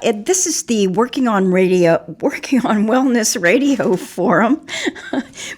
This is the Working on Wellness Radio Forum.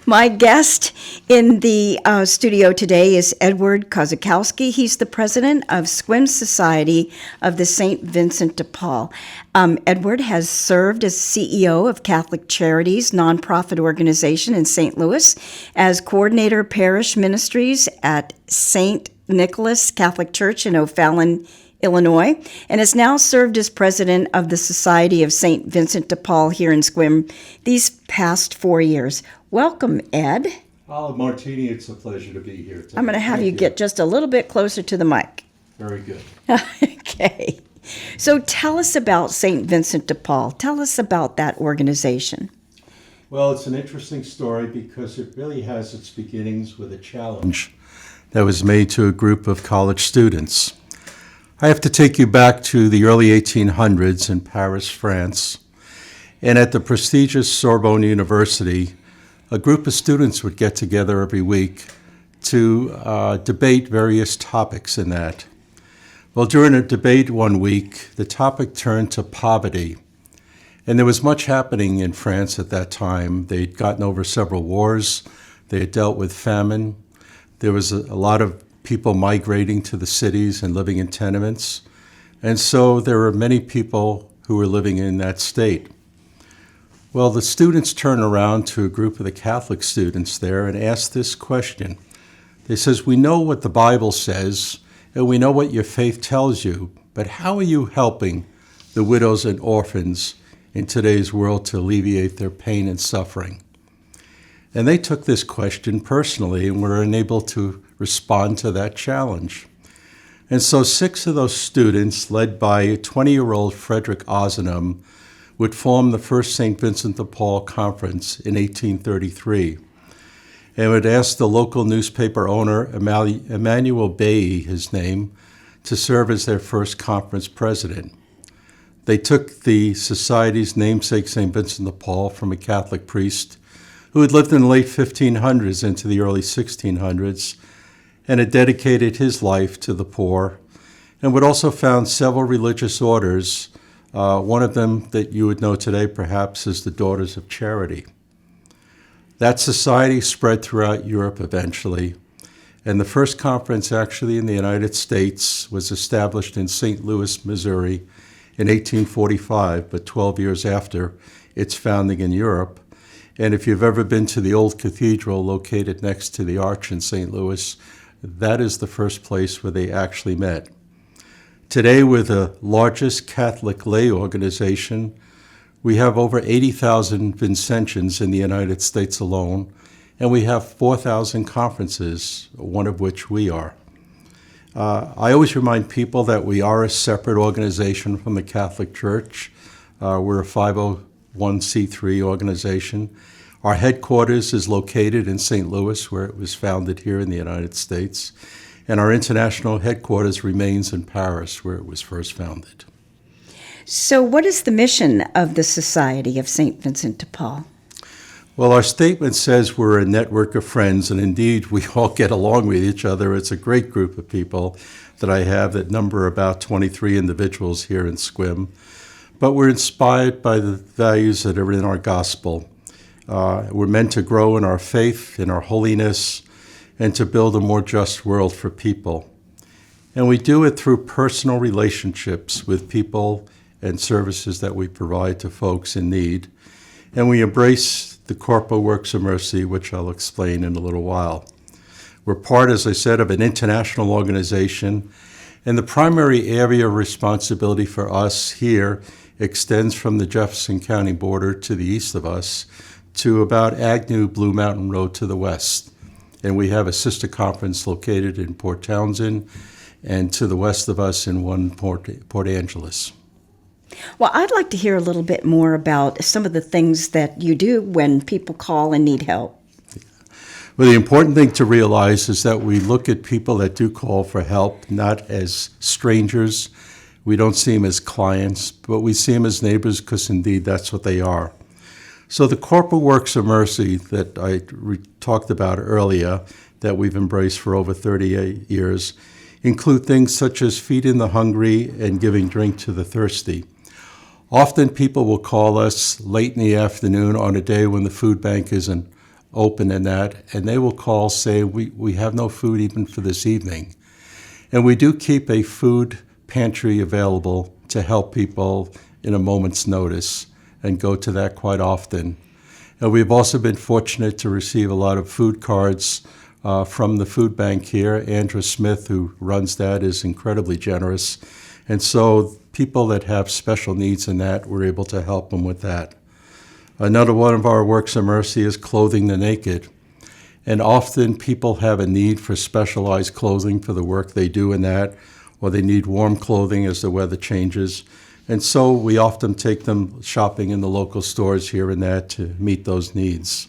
My guest in the studio today is Edward Koszykowski. He's the president of SQM Society of the St. Vincent de Paul. Edward has served as CEO of Catholic Charities nonprofit organization in St. Louis, as coordinator of parish ministries at St. Nicholas Catholic Church in O'Fallon, Illinois, and has now served as president of the Society of St. Vincent de Paul here in SQM these past 4 years. Welcome, Ed. Olive Martini, it's a pleasure to be here today. I'm going to have you get just a little bit closer to the mic. Very good. Okay. So tell us about St. Vincent de Paul. Tell us about that organization. Well, it's an interesting story because it really has its beginnings with a challenge that was made to a group of college students. I have to take you back to the early 1800s in Paris, France. And at the prestigious Sorbonne University, a group of students would get together every week to debate various topics in that. Well, during a debate one week, the topic turned to poverty. And there was much happening in France at that time. They'd gotten over several wars. They had dealt with famine. There was a lot of people migrating to the cities and living in tenements. And so there were many people who were living in that state. Well, the students turned around to a group of the Catholic students there and asked this question. They says, "We know what the Bible says, and we know what your faith tells you, but how are you helping the widows and orphans in today's world to alleviate their pain and suffering?" And they took this question personally and were unable to respond to that challenge. And so 6 of those students, led by 20-year-old Frederick Ozanam, would form the first St. Vincent de Paul Conference in 1833 and would ask the local newspaper owner, Emmanuel Bailly, his name, to serve as their first conference president. They took the society's namesake, St. Vincent de Paul, from a Catholic priest who had lived in the late 1500s into the early 1600s, and had dedicated his life to the poor, and would also found several religious orders. One of them that you would know today perhaps is the Daughters of Charity. That society spread throughout Europe eventually, and the first conference actually in the United States was established in St. Louis, Missouri in 1845, but 12 years after its founding in Europe. And if you've ever been to the old cathedral located next to the arch in St. Louis, that is the first place where they actually met. Today, we're the largest Catholic lay organization. We have over 80,000 Vincentians in the United States alone, and we have 4,000 conferences, one of which we are. I always remind people that we are a separate organization from the Catholic Church. We're a 501c3 organization. Our headquarters is located in St. Louis, where it was founded here in the United States, and our international headquarters remains in Paris, where it was first founded. So what is the mission of the Society of St. Vincent de Paul? Well, our statement says we're a network of friends, and indeed we all get along with each other. It's a great group of people that I have that number about 23 individuals here in SQM. But we're inspired by the values that are in our gospel. We're meant to grow in our faith, in our holiness, and to build a more just world for people. And we do it through personal relationships with people and services that we provide to folks in need. And we embrace the corporal works of mercy, which I'll explain in a little while. We're part, as I said, of an international organization, and the primary area of responsibility for us here extends from the Jefferson County border to the east of us to about Agnew Blue Mountain Road to the west. And we have a sister conference located in Port Townsend and to the west of us in Port Angeles. Well, I'd like to hear a little bit more about some of the things that you do when people call and need help. Well, the important thing to realize is that we look at people that do call for help not as strangers. We don't see them as clients, but we see them as neighbors because indeed that's what they are. So the corporal works of mercy that I talked about earlier, that we've embraced for over 38 years, include things such as feeding the hungry and giving drink to the thirsty. Often people will call us late in the afternoon on a day when the food bank isn't open and they will call saying, we have no food even for this evening. And we do keep a food pantry available to help people in a moment's notice and go to that quite often. And we've also been fortunate to receive a lot of food cards from the food bank here. Andrew Smith, who runs that, is incredibly generous. And so people that have special needs in that, we're able to help them with that. Another one of our works of mercy is clothing the naked. And often people have a need for specialized clothing for the work they do in that, or they need warm clothing as the weather changes. And so we often take them shopping in the local stores here and there to meet those needs.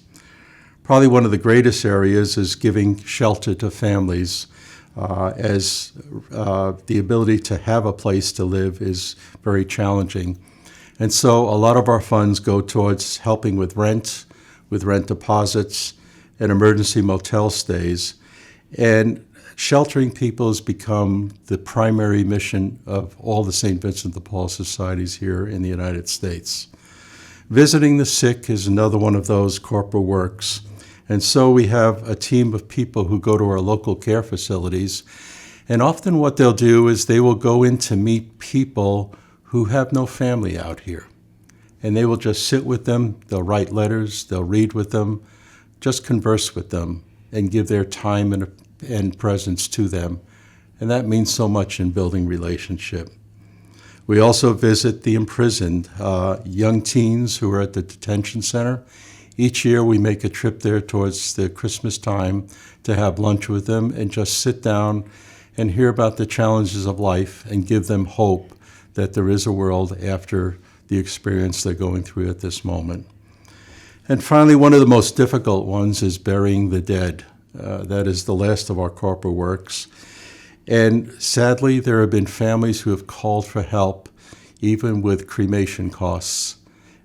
Probably one of the greatest areas is giving shelter to families, as the ability to have a place to live is very challenging. And so a lot of our funds go towards helping with rent deposits, and emergency motel stays. And sheltering people has become the primary mission of all the St. Vincent de Paul societies here in the United States. Visiting the sick is another one of those corporal works. And so we have a team of people who go to our local care facilities. And often what they'll do is they will go in to meet people who have no family out here. And they will just sit with them, they'll write letters, they'll read with them, just converse with them and give their time and presence to them. And that means so much in building relationship. We also visit the imprisoned, young teens who are at the detention center. Each year we make a trip there towards the Christmas time to have lunch with them and just sit down and hear about the challenges of life and give them hope that there is a world after the experience they're going through at this moment. And finally, one of the most difficult ones is burying the dead. That is the last of our corporal works. And sadly, there have been families who have called for help, even with cremation costs.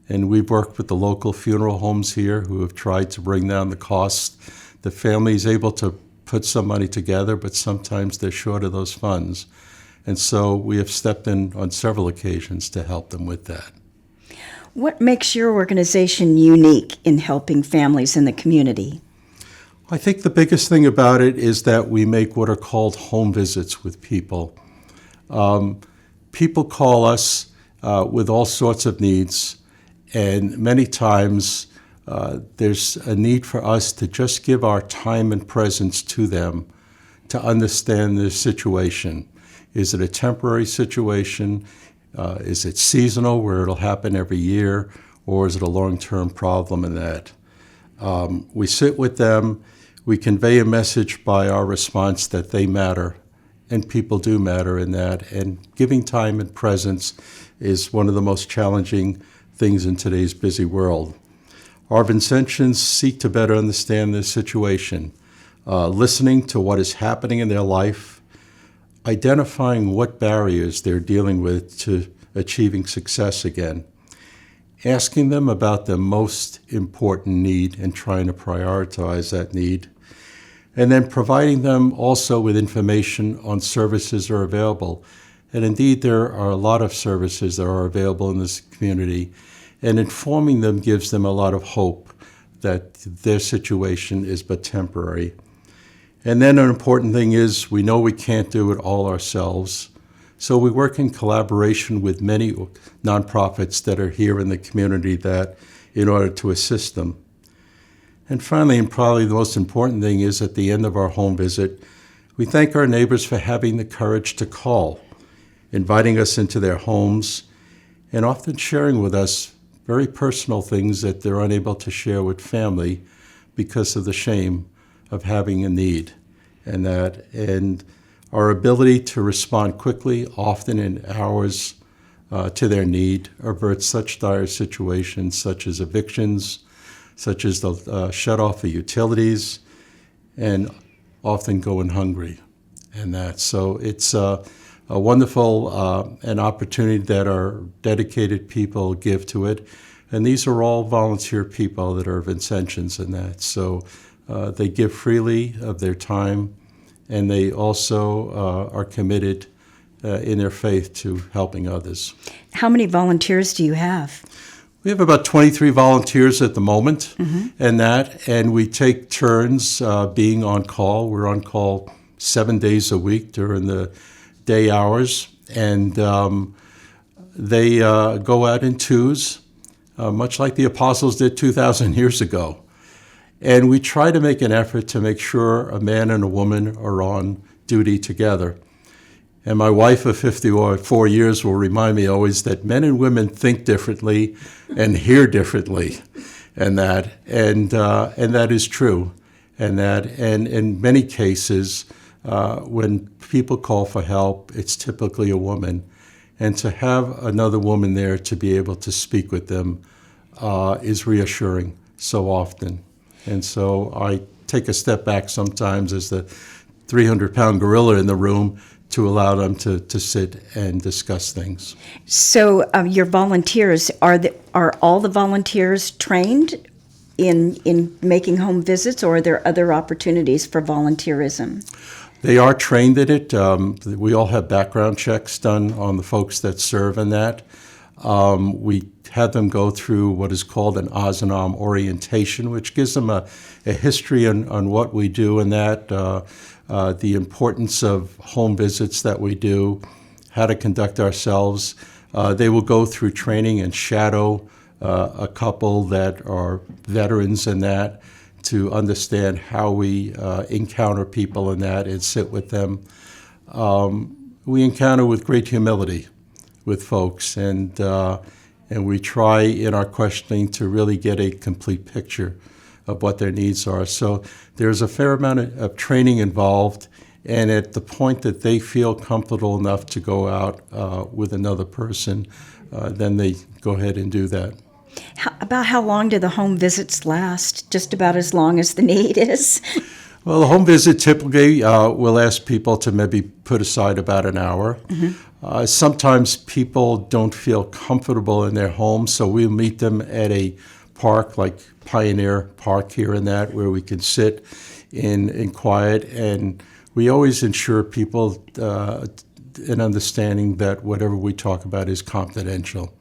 And we've worked with the local funeral homes here who have tried to bring down the cost. The family is able to put some money together, but sometimes they're short of those funds. And so we have stepped in on several occasions to help them with that. What makes your organization unique in helping families in the community? I think the biggest thing about it is that we make what are called home visits with people. People call us with all sorts of needs, and many times there's a need for us to just give our time and presence to them to understand their situation. Is it a temporary situation? Is it seasonal, where it'll happen every year, or is it a long-term problem in that? We sit with them, we convey a message by our response that they matter, and people do matter in that, and giving time and presence is one of the most challenging things in today's busy world. Our Vincentians seek to better understand their situation, listening to what is happening in their life, identifying what barriers they're dealing with to achieving success again, asking them about their most important need and trying to prioritize that need, and then providing them also with information on services that are available. And indeed, there are a lot of services that are available in this community, and informing them gives them a lot of hope that their situation is but temporary. And then an important thing is we know we can't do it all ourselves. So we work in collaboration with many nonprofits that are here in the community that in order to assist them. And finally, and probably the most important thing is at the end of our home visit, we thank our neighbors for having the courage to call, inviting us into their homes, and often sharing with us very personal things that they're unable to share with family because of the shame of having a need. And our ability to respond quickly, often in hours, to their need, averts such dire situations such as evictions, such as the shut off of utilities, and often going hungry. And that. So it's a wonderful an opportunity that our dedicated people give to it. And these are all volunteer people that are Vincentians in that. So they give freely of their time, and they also are committed in their faith to helping others. How many volunteers do you have? We have about 23 volunteers at the moment, and we take turns being on call. We're on call 7 days a week during the day hours, and they go out in twos, much like the apostles did 2,000 years ago. And we try to make an effort to make sure a man and a woman are on duty together. And my wife of 54 years will remind me always that men and women think differently and hear differently, and that is true. And in many cases, when people call for help, it's typically a woman. And to have another woman there to be able to speak with them is reassuring so often. And so I take a step back sometimes as the 300-pound gorilla in the room to allow them to sit and discuss things. So your volunteers, are all the volunteers trained in making home visits, or are there other opportunities for volunteerism? They are trained in it. We all have background checks done on the folks that serve in that. We have them go through what is called an Ozanam orientation, which gives them a history on what we do in that, the importance of home visits that we do, how to conduct ourselves. They will go through training and shadow a couple that are veterans in that to understand how we encounter people in that and sit with them. We encounter with great humility with folks, and we try in our questioning to really get a complete picture of what their needs are. So there's a fair amount of training involved, and at the point that they feel comfortable enough to go out with another person, then they go ahead and do that. About how long do the home visits last? Just about as long as the need is? Well, the home visit typically will ask people to maybe put aside about an hour. Sometimes people don't feel comfortable in their home, so we'll meet them at a park like Pioneer Park here and that, where we can sit in quiet. And we always ensure people an understanding that whatever we talk about is confidential.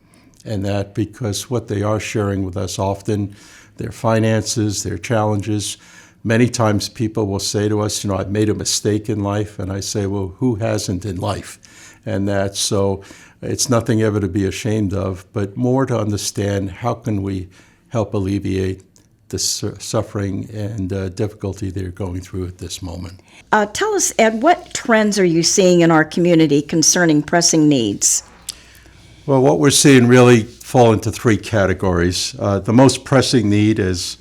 And that because what they are sharing with us often, their finances, their challenges. Many times people will say to us, I've made a mistake in life. And I say, well, who hasn't in life? And that, so it's nothing ever to be ashamed of, but more to understand how can we help alleviate the suffering and difficulty they're going through at this moment. Tell us, Ed, what trends are you seeing in our community concerning pressing needs? Well, what we're seeing really fall into three categories. The most pressing need, as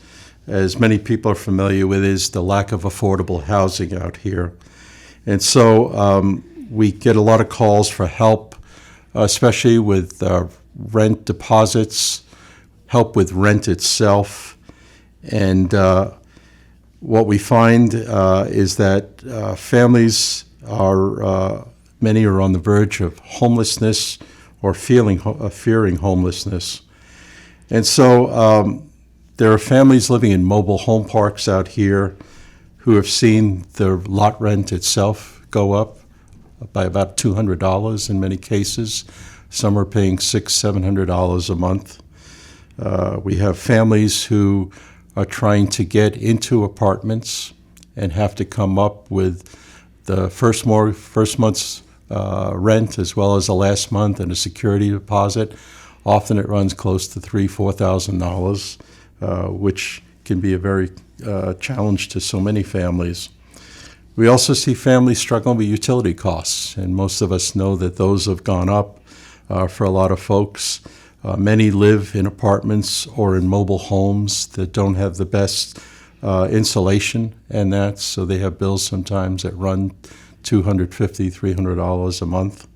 many people are familiar with, is the lack of affordable housing out here. And so we get a lot of calls for help, especially with rent deposits, help with rent itself. And what we find is that families are, many are on the verge of homelessness or fearing homelessness. And so there are families living in mobile home parks out here who have seen their lot rent itself go up by about $200 in many cases. Some are paying $600-700 a month. We have families who are trying to get into apartments and have to come up with the first month's rent as well as the last month and a security deposit. Often it runs close to $3,000-4,000, which can be a very challenge to so many families. We also see families struggling with utility costs, and most of us know that those have gone up for a lot of folks. Many live in apartments or in mobile homes that don't have the best insulation and that, so they have bills sometimes that run $250-300 a month.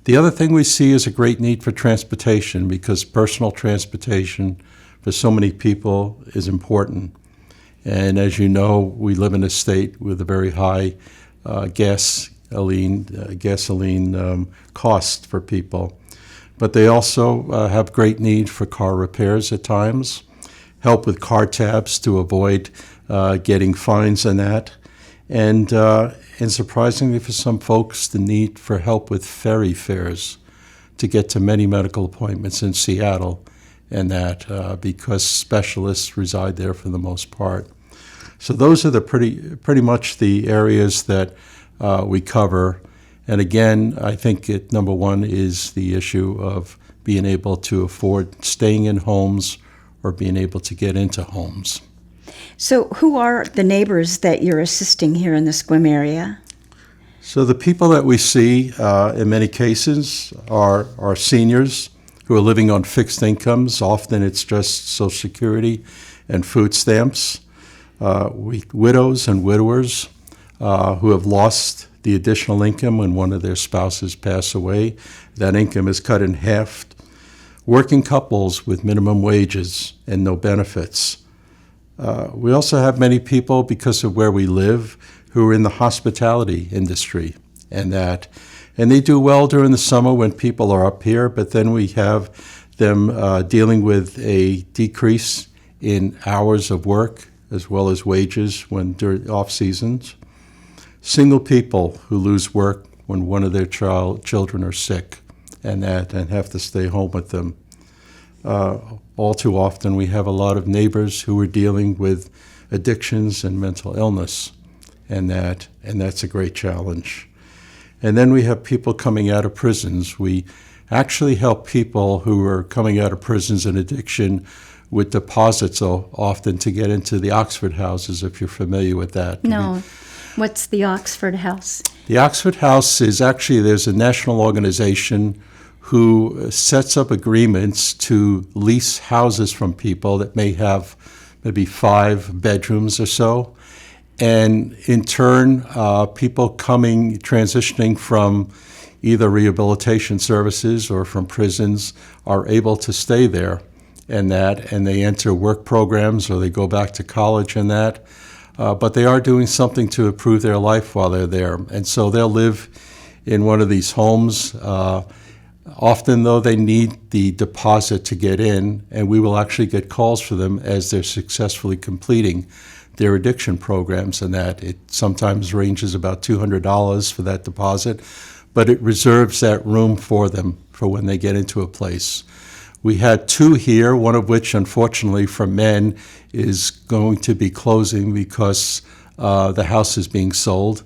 The other thing we see is a great need for transportation, because personal transportation for so many people is important. And as you know, we live in a state with a very high gasoline cost for people. But they also have great need for car repairs at times, help with car tabs to avoid getting fines and that. and surprisingly for some folks, the need for help with ferry fares to get to many medical appointments in Seattle, and that because specialists reside there for the most part. So those are the pretty much the areas that we cover. And again, I think number one is the issue of being able to afford staying in homes or being able to get into homes. So who are the neighbors that you're assisting here in the Sequim area? So the people that we see in many cases are seniors who are living on fixed incomes. Often it's just Social Security and food stamps. Widows and widowers who have lost the additional income when one of their spouses pass away. That income is cut in half. Working couples with minimum wages and no benefits. We also have many people, because of where we live, who are in the hospitality industry, and they do well during the summer when people are up here, but then we have them dealing with a decrease in hours of work as well as wages when during off seasons. Single people who lose work when one of their children are sick and have to stay home with them. All too often we have a lot of neighbors who are dealing with addictions and mental illness, and that's a great challenge. And then we have people coming out of prisons. We actually help people who are coming out of prisons and addiction with deposits often to get into the Oxford houses, if you're familiar with that. No. What's the Oxford House? The Oxford House is actually, there's a national organization who sets up agreements to lease houses from people that may have maybe 5 bedrooms or so. And in turn, people transitioning from either rehabilitation services or from prisons are able to stay there and they enter work programs or they go back to college and that. But they are doing something to improve their life while they're there. And so they'll live in one of these homes. Often, though, they need the deposit to get in, and we will actually get calls for them as they're successfully completing their addiction programs, and that it sometimes ranges about $200 for that deposit, but it reserves that room for them for when they get into a place. We had 2 here, one of which, unfortunately, for men, is going to be closing because the house is being sold.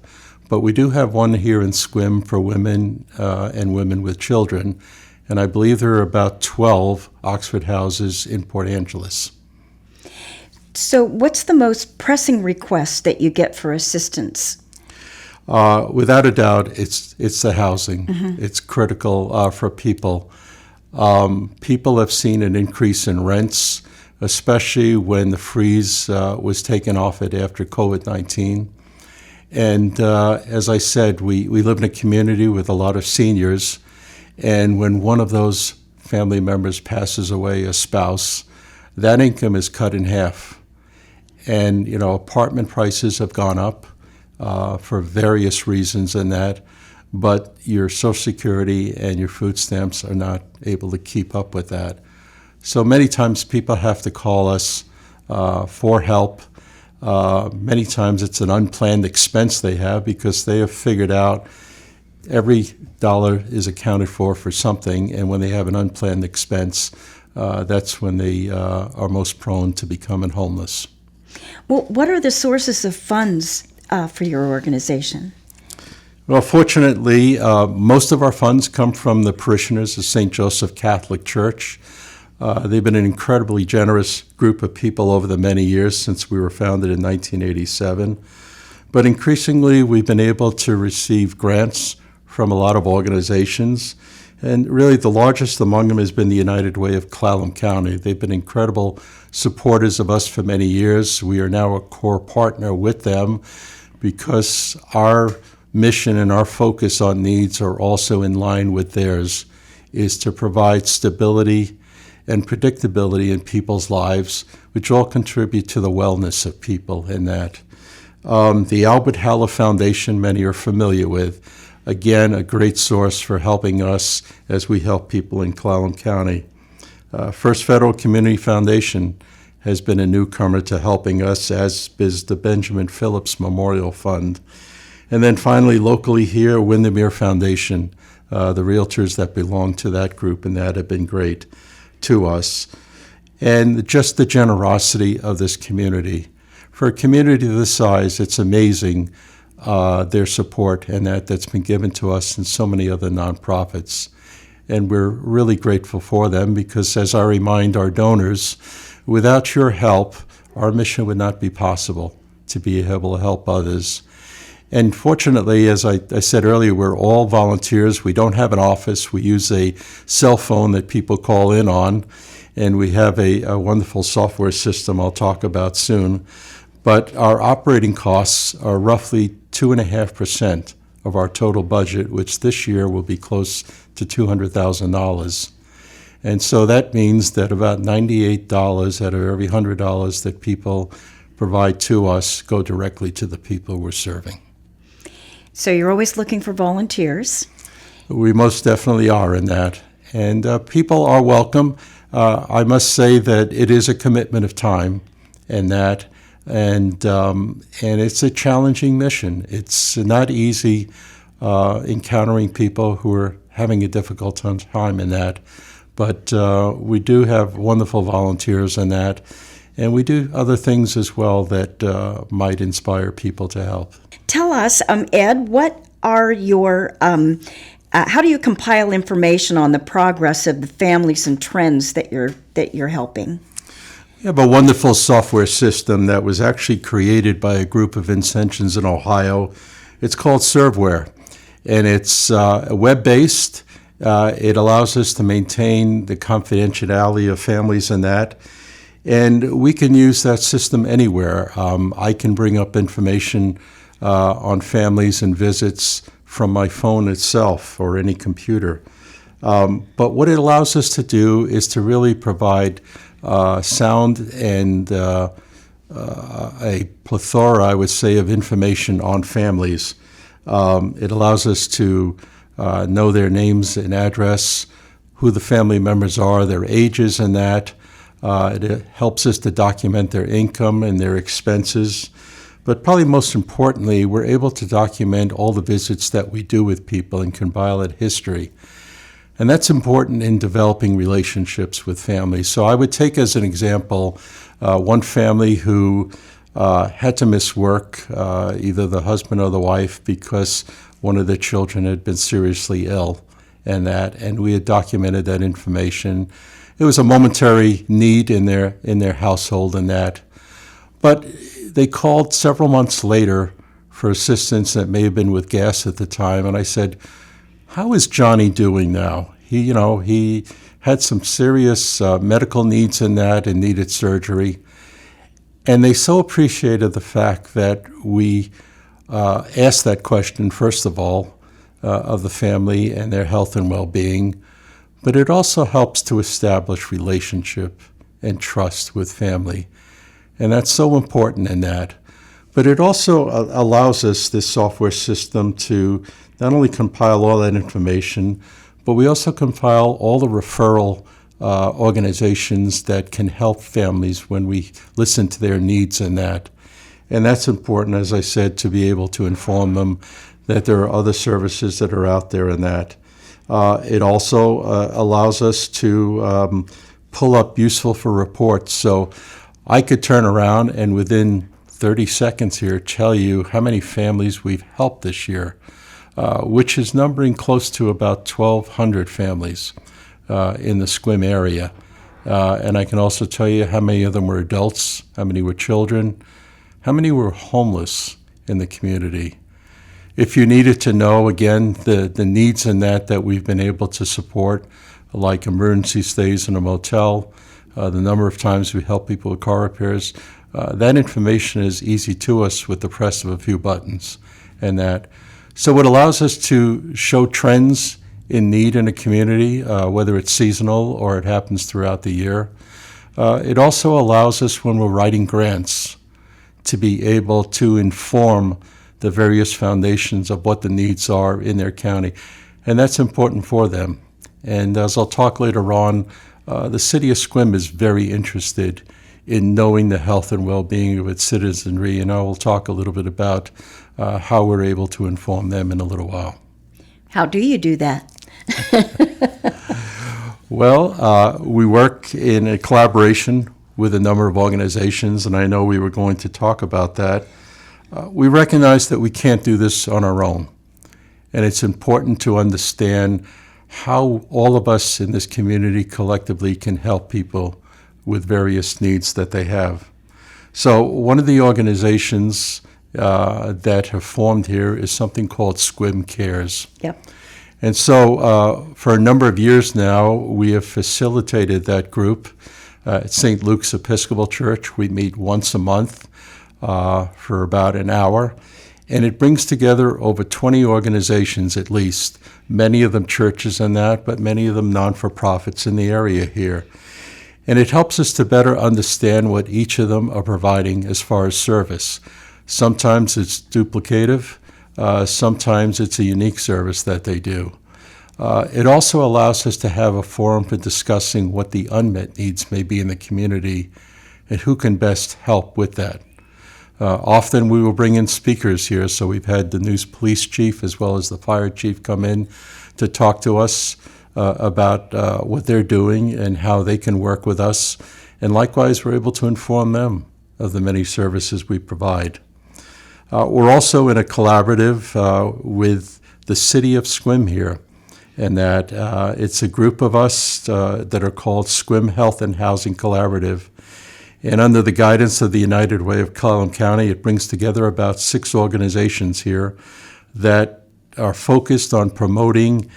But we do have one here in Sequim for women and women with children, and I believe there are about 12 Oxford houses in Port Angeles. So what's the most pressing request that you get for assistance? Without a doubt, it's the housing. Mm-hmm. It's critical for people. People have seen an increase in rents, especially when the freeze was taken off it after COVID-19. And as I said, we live in a community with a lot of seniors, and when one of those family members passes away, a spouse, that income is cut in half. And, apartment prices have gone up for various reasons in that, but your Social Security and your food stamps are not able to keep up with that. So many times people have to call us for help. Many times it's an unplanned expense they have because they have figured out every dollar is accounted for something, and when they have an unplanned expense, that's when they are most prone to becoming homeless. Well, what are the sources of funds for your organization? Well, fortunately, most of our funds come from the parishioners of St. Joseph Catholic Church. They've been an incredibly generous group of people over the many years since we were founded in 1987. But increasingly, we've been able to receive grants from a lot of organizations. And really, the largest among them has been the United Way of Clallam County. They've been incredible supporters of us for many years. We are now a core partner with them because our mission and our focus on needs are also in line with theirs, is to provide stability and predictability in people's lives, which all contribute to the wellness of people in that. The Albert Haller Foundation, many are familiar with, again, a great source for helping us as we help people in Clallam County. First Federal Community Foundation has been a newcomer to helping us, as is the Benjamin Phillips Memorial Fund. And then finally, locally here, Windermere Foundation, the realtors that belong to that group, and that have been great to us. And just the generosity of this community. For a community this size, it's amazing their support and that's been given to us and so many other nonprofits. And we're really grateful for them because, as I remind our donors, without your help, our mission would not be possible to be able to help others. And fortunately, as I said earlier, we're all volunteers. We don't have an office. We use a cell phone that people call in on, and we have a wonderful software system I'll talk about soon. But our operating costs are roughly 2.5% of our total budget, which this year will be close to $200,000. And so that means that about $98 out of every $100 that people provide to us go directly to the people we're serving. So you're always looking for volunteers. We most definitely are in that. And people are welcome. I must say that it is a commitment of time in that. And it's a challenging mission. It's not easy encountering people who are having a difficult time in that. But we do have wonderful volunteers in that. And we do other things as well that might inspire people to help. Tell us, Ed, what are your, how do you compile information on the progress of the families and trends that you're helping? We have a wonderful software system that was actually created by a group of Vincentians in Ohio. It's called Serveware, and it's web-based. It allows us to maintain the confidentiality of families and that. And we can use that system anywhere. I can bring up information on families and visits from my phone itself or any computer. But what it allows us to do is to really provide sound and a plethora, I would say, of information on families. It allows us to know their names and address, who the family members are, their ages and that. It helps us to document their income and their expenses. But probably most importantly, we're able to document all the visits that we do with people and compile a history. And that's important in developing relationships with families. So I would take as an example one family who had to miss work, either the husband or the wife, because one of their children had been seriously ill and we had documented that information. It was a momentary need in their household and that. But they called several months later for assistance that may have been with gas at the time, and I said, "How is Johnny doing now? He had some serious medical needs in that and needed surgery." And they so appreciated the fact that we asked that question, first of all, of the family and their health and well-being, but it also helps to establish relationship and trust with family. And that's so important in that. But it also allows us, this software system, to not only compile all that information, but we also compile all the referral organizations that can help families when we listen to their needs in that. And that's important, as I said, to be able to inform them that there are other services that are out there in that. It also allows us to pull up useful for reports. So I could turn around and within 30 seconds here tell you how many families we've helped this year, which is numbering close to about 1,200 families in the SQM area. And I can also tell you how many of them were adults, how many were children, how many were homeless in the community. If you needed to know, again, the needs in that we've been able to support, like emergency stays in a motel, the number of times we help people with car repairs, that information is easy to us with the press of a few buttons and that. So it allows us to show trends in need in a community, whether it's seasonal or it happens throughout the year. It also allows us, when we're writing grants, to be able to inform the various foundations of what the needs are in their county. And that's important for them. And as I'll talk later on, the city of SQM is very interested in knowing the health and well-being of its citizenry, and I will talk a little bit about how we're able to inform them in a little while. How do you do that? Well, we work in a collaboration with a number of organizations, and I know we were going to talk about that. We recognize that we can't do this on our own, and it's important to understand how all of us in this community collectively can help people with various needs that they have. So one of the organizations that have formed here is something called SQM Cares. Yep. And so for a number of years now, we have facilitated that group at St. Luke's Episcopal Church. We meet once a month for about an hour, and it brings together over 20 organizations at least, many of them churches and that, but many of them non-for-profits in the area here. And it helps us to better understand what each of them are providing as far as service. Sometimes it's duplicative, sometimes it's a unique service that they do. It also allows us to have a forum for discussing what the unmet needs may be in the community and who can best help with that. Often we will bring in speakers here, so we've had the new police chief as well as the fire chief come in to talk to us about what they're doing and how they can work with us. And likewise, we're able to inform them of the many services we provide. We're also in a collaborative with the city of Sequim here, and that it's a group of us that are called Sequim Health and Housing Collaborative. And under the guidance of the United Way of Clallam County, it brings together about 6 organizations here that are focused on promoting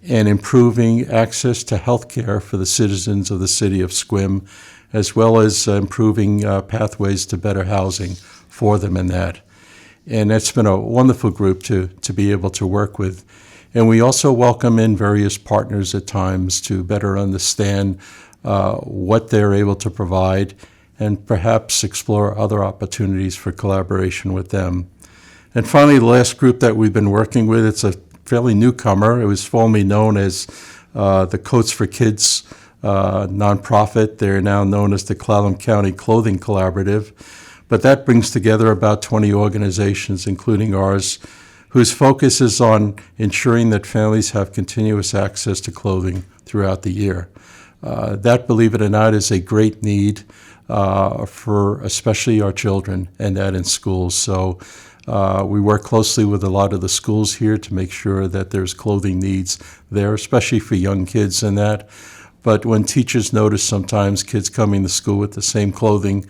and improving access to health care for the citizens of the city of Sequim, as well as improving pathways to better housing for them in that. And it's been a wonderful group to be able to work with. And we also welcome in various partners at times to better understand what they're able to provide and perhaps explore other opportunities for collaboration with them. And finally, the last group that we've been working with, it's a fairly newcomer. It was formerly known as the Coats for Kids nonprofit. They're now known as the Clallam County Clothing Collaborative. But that brings together about 20 organizations, including ours, whose focus is on ensuring that families have continuous access to clothing throughout the year. That, believe it or not, is a great need for especially our children, and that in schools. So we work closely with a lot of the schools here to make sure that there's clothing needs there, especially for young kids and that. But when teachers notice sometimes kids coming to school with the same clothing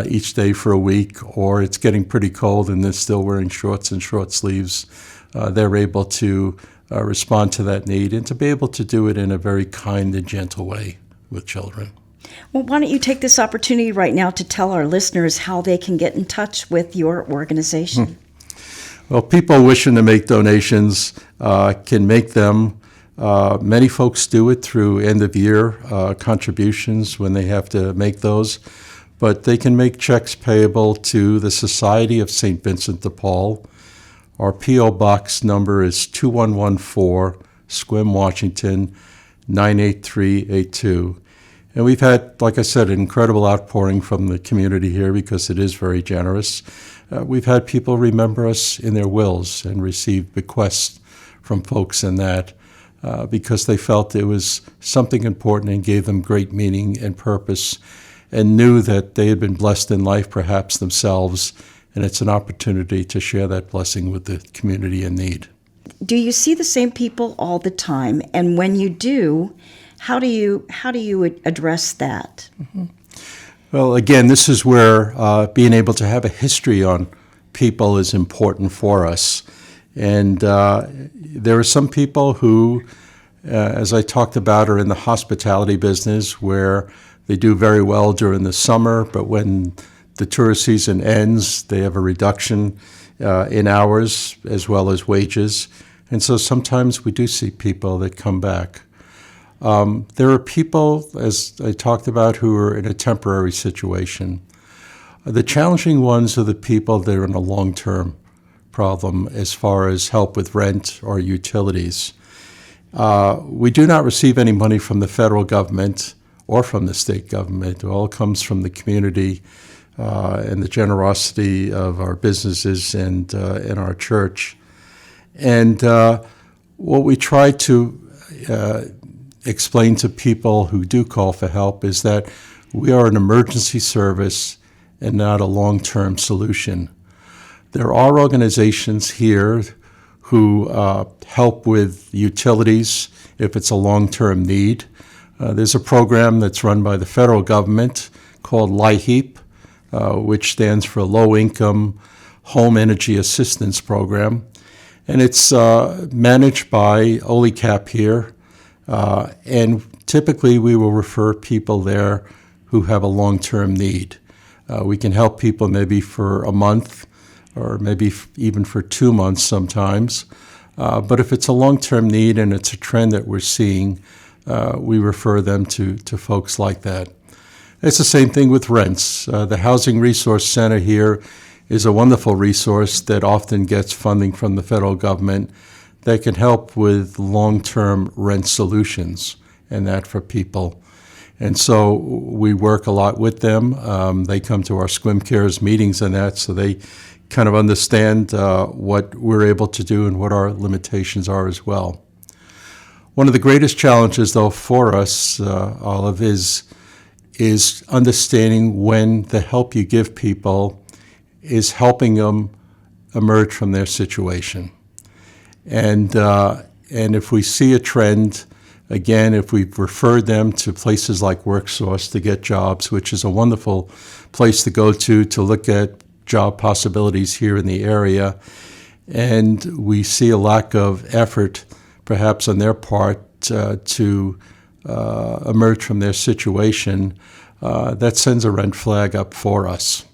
each day for a week, or it's getting pretty cold and they're still wearing shorts and short sleeves, they're able to respond to that need and to be able to do it in a very kind and gentle way with children. Well, why don't you take this opportunity right now to tell our listeners how they can get in touch with your organization? Well, people wishing to make donations can make them. Many folks do it through end-of-year contributions when they have to make those, but they can make checks payable to the Society of St. Vincent de Paul. Our P.O. Box number is 2114, Sequim, Washington, 98382. And we've had, like I said, an incredible outpouring from the community here because it is very generous. We've had people remember us in their wills and receive bequests from folks in that because they felt it was something important and gave them great meaning and purpose and knew that they had been blessed in life perhaps themselves, and it's an opportunity to share that blessing with the community in need. Do you see the same people all the time? And when you do, how do you address that? Mm-hmm. Well, again, this is where being able to have a history on people is important for us. And there are some people who, as I talked about, are in the hospitality business where they do very well during the summer, but when the tourist season ends, they have a reduction in hours as well as wages. And so sometimes we do see people that come back. There are people, as I talked about, who are in a temporary situation. The challenging ones are the people that are in a long-term problem as far as help with rent or utilities. We do not receive any money from the federal government or from the state government. It all comes from the community and the generosity of our businesses and in our church. And what we try to explain to people who do call for help is that we are an emergency service and not a long-term solution. There are organizations here who help with utilities if it's a long-term need. There's a program that's run by the federal government called LIHEAP, which stands for Low Income Home Energy Assistance Program. And it's managed by OLICAP here. And typically we will refer people there who have a long-term need. We can help people maybe for a month or maybe even for 2 months sometimes. But if it's a long-term need and it's a trend that we're seeing, we refer them to folks like that. It's the same thing with rents. The Housing Resource Center here is a wonderful resource that often gets funding from the federal government that can help with long-term rent solutions and that for people. And so we work a lot with them. They come to our SQM Cares meetings and that, so they kind of understand what we're able to do and what our limitations are as well. One of the greatest challenges, though, for us, Olive, is understanding when the help you give people is helping them emerge from their situation. And if we see a trend, again, if we've referred them to places like WorkSource to get jobs, which is a wonderful place to go to look at job possibilities here in the area, and we see a lack of effort, perhaps on their part, to emerge from their situation, that sends a red flag up for us.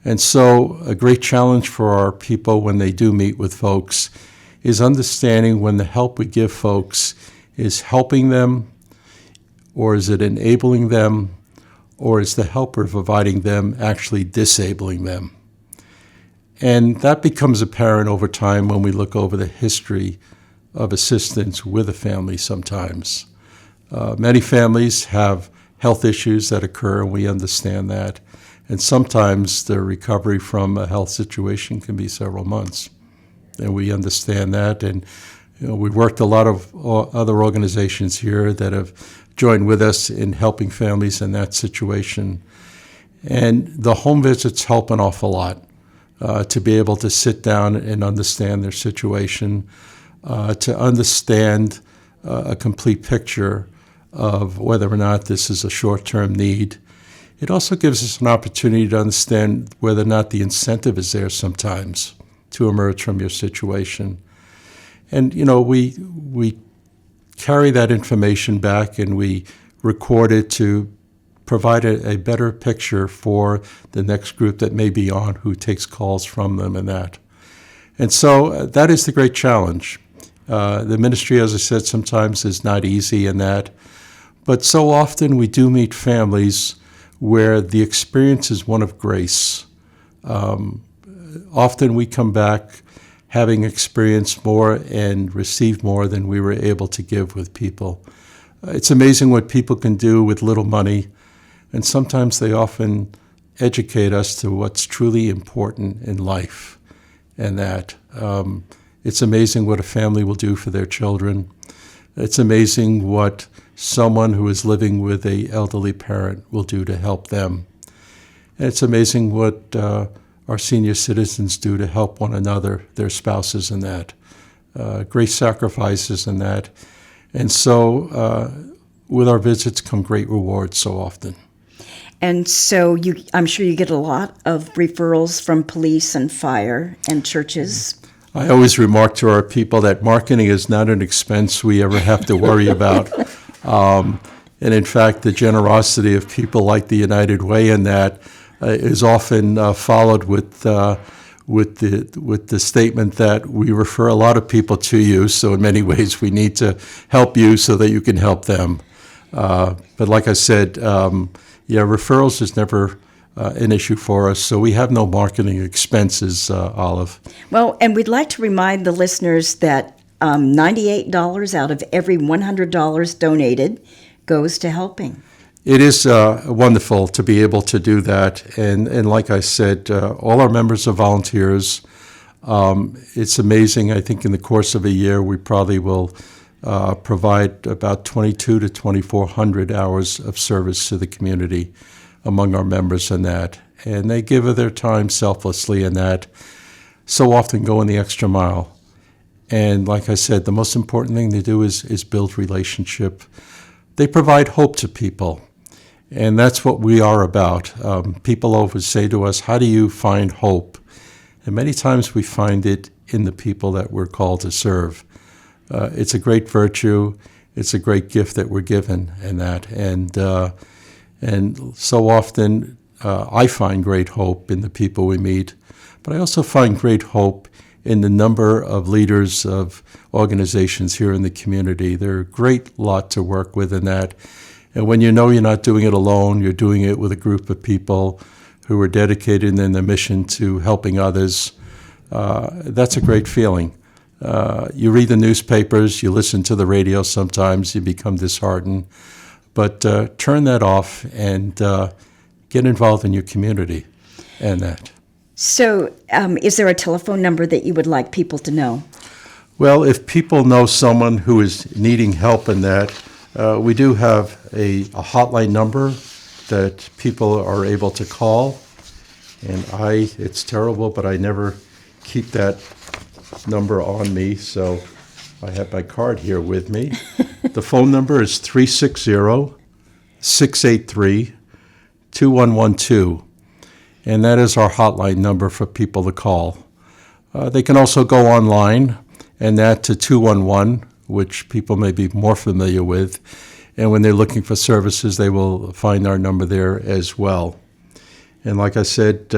And so a great challenge for our people when they do meet with folks is understanding when the help we give folks is helping them, or is it enabling them, or is the help we're providing them actually disabling them? And that becomes apparent over time when we look over the history of assistance with a family sometimes. Many families have health issues that occur, and we understand that. And sometimes the recovery from a health situation can be several months. And we understand that. And we've worked a lot of other organizations here that have joined with us in helping families in that situation. And the home visits help an awful lot to be able to sit down and understand their situation, to understand a complete picture of whether or not this is a short-term need. It also gives us an opportunity to understand whether or not the incentive is there sometimes to emerge from your situation. And, we carry that information back and we record it to provide a better picture for the next group that may be on who takes calls from them and that. And so that is the great challenge. The ministry, as I said, sometimes is not easy in that. But so often we do meet families where the experience is one of grace. Often we come back having experienced more and received more than we were able to give with people. It's amazing what people can do with little money, and sometimes they often educate us to what's truly important in life. And that it's amazing what a family will do for their children. It's amazing what someone who is living with an elderly parent will do to help them. And it's amazing what our senior citizens do to help one another, their spouses and that. Great sacrifices in that. And so with our visits come great rewards so often. And so I'm sure you get a lot of referrals from police and fire and churches. I always remark to our people that marketing is not an expense we ever have to worry about. And in fact, the generosity of people like the United Way in that is often followed with the statement that we refer a lot of people to you, so in many ways we need to help you so that you can help them. But like I said, referrals is never an issue for us, so we have no marketing expenses, Olive. Well, and we'd like to remind the listeners that $98 out of every $100 donated goes to helping. It is wonderful to be able to do that. And like I said, all our members are volunteers. It's amazing. I think in the course of a year, we probably will provide about 22 to 2,400 hours of service to the community among our members in that. And they give of their time selflessly in that, so often going the extra mile. And like I said, the most important thing to do is build relationship. They provide hope to people. And that's what we are about. People always say to us, how do you find hope? And many times we find it in the people that we're called to serve. It's a great virtue. It's a great gift that we're given in that. And so often I find great hope in the people we meet, but I also find great hope in the number of leaders of organizations here in the community. They're a great lot to work with in that. And when you know you're not doing it alone, you're doing it with a group of people who are dedicated in their mission to helping others, that's a great feeling. You read the newspapers, you listen to the radio sometimes, you become disheartened. But turn that off and get involved in your community and that. So is there a telephone number that you would like people to know? Well, if people know someone who is needing help in that, we do have a hotline number that people are able to call. And it's terrible, but I never keep that number on me, so I have my card here with me. The phone number is 360-683-2112, and that is our hotline number for people to call. They can also go online, and that to 211, which people may be more familiar with, and when they're looking for services, they will find our number there as well. And like I said,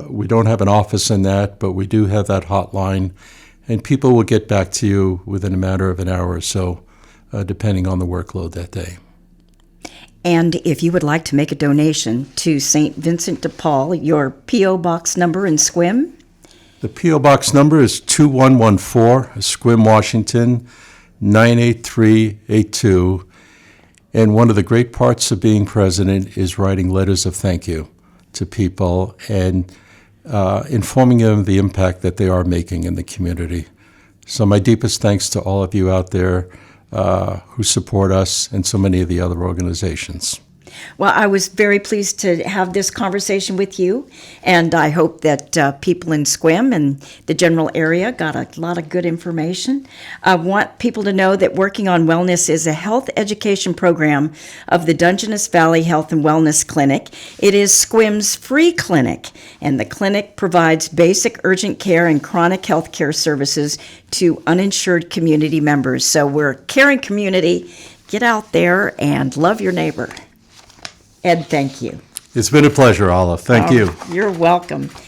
we don't have an office in that, but we do have that hotline, and people will get back to you within a matter of an hour or so, depending on the workload that day. And if you would like to make a donation to St. Vincent de Paul, your P.O. Box number in Sequim? The P.O. Box number is 2114, Sequim, Washington, 98382. And one of the great parts of being president is writing letters of thank you to people and informing them of the impact that they are making in the community. So my deepest thanks to all of you out there who support us and so many of the other organizations. Well, I was very pleased to have this conversation with you, and I hope that people in Sequim and the general area got a lot of good information. I want people to know that Working on Wellness is a health education program of the Dungeness Valley Health and Wellness Clinic. It is Sequim's free clinic, and the clinic provides basic urgent care and chronic health care services to uninsured community members. So we're a caring community. Get out there and love your neighbor. Ed, thank you. It's been a pleasure, Olive. Thank you. You're welcome.